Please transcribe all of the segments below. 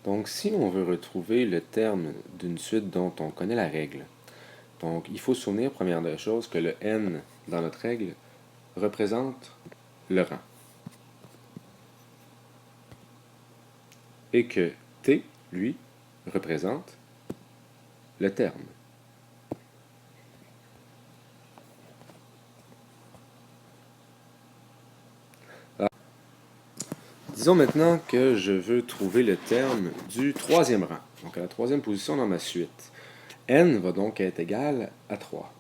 Donc, si on veut retrouver le terme d'une suite dont on connaît la règle, donc il faut se souvenir, première des choses, que le n dans notre règle représente le rang. Et que t, lui, représente le terme. Alors, disons maintenant que je veux trouver le terme du troisième rang, donc à la troisième position dans ma suite. N va donc être égal à 3.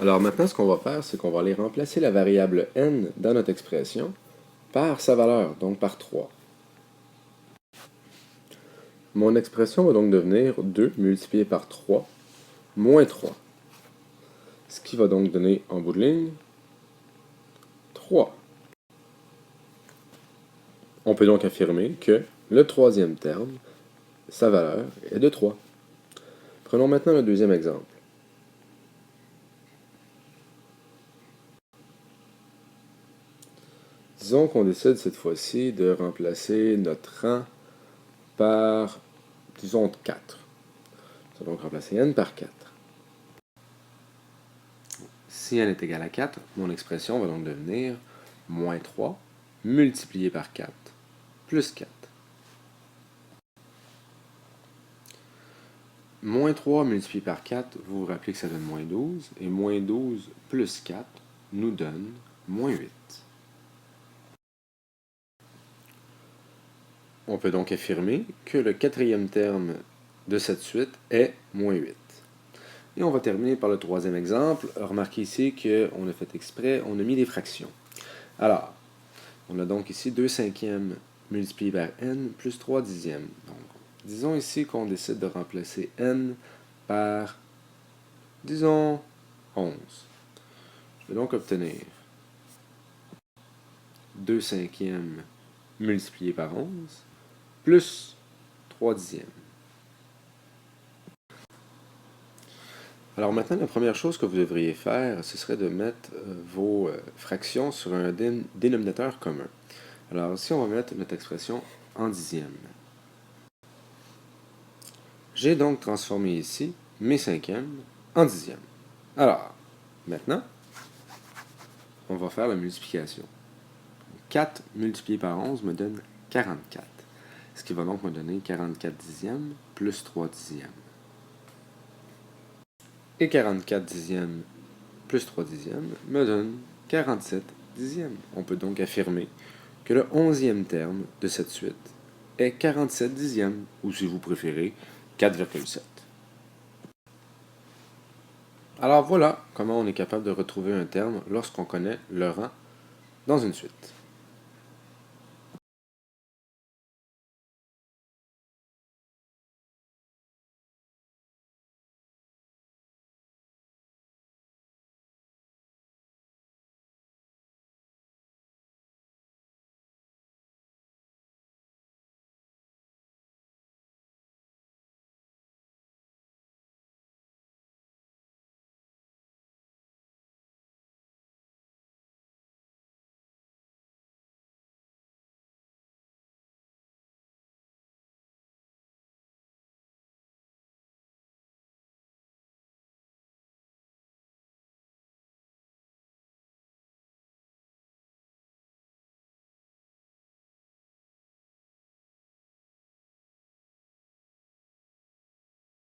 Alors maintenant, ce qu'on va faire, c'est qu'on va aller remplacer la variable n dans notre expression par sa valeur, donc par 3. Mon expression va donc devenir 2 multiplié par 3 moins 3. Ce qui va donc donner en bout de ligne 3. On peut donc affirmer que le troisième terme, sa valeur est de 3. Prenons maintenant le deuxième exemple. Disons qu'on décide cette fois-ci de remplacer notre rang par, disons, 4. On va donc remplacer n par 4. Si n est égal à 4, mon expression va donc devenir moins 3 multiplié par 4 plus 4. Moins 3 multiplié par 4, vous vous rappelez que ça donne moins 12, et moins 12 plus 4 nous donne moins 8. On peut donc affirmer que le quatrième terme de cette suite est moins 8. Et on va terminer par le troisième exemple. Remarquez ici qu'on a fait exprès, on a mis des fractions. Alors, on a donc ici 2 cinquièmes multiplié par n plus 3 dixièmes. Donc, disons ici qu'on décide de remplacer n par, disons, 11. Je vais donc obtenir 2 cinquièmes multiplié par 11 plus 3 dixièmes. Alors maintenant, la première chose que vous devriez faire, ce serait de mettre vos fractions sur un dénominateur commun. Alors ici, on va mettre notre expression en dixièmes. J'ai donc transformé ici mes cinquièmes en dixièmes. Alors, maintenant, on va faire la multiplication. 4 multiplié par 11 me donne 44. Ce qui va donc me donner 44 dixièmes plus 3 dixièmes. Et 44 dixièmes plus 3 dixièmes me donne 47 dixièmes. On peut donc affirmer que le 11e terme de cette suite est 47 dixièmes, ou si vous préférez, 4,7. Alors voilà comment on est capable de retrouver un terme lorsqu'on connaît le rang dans une suite.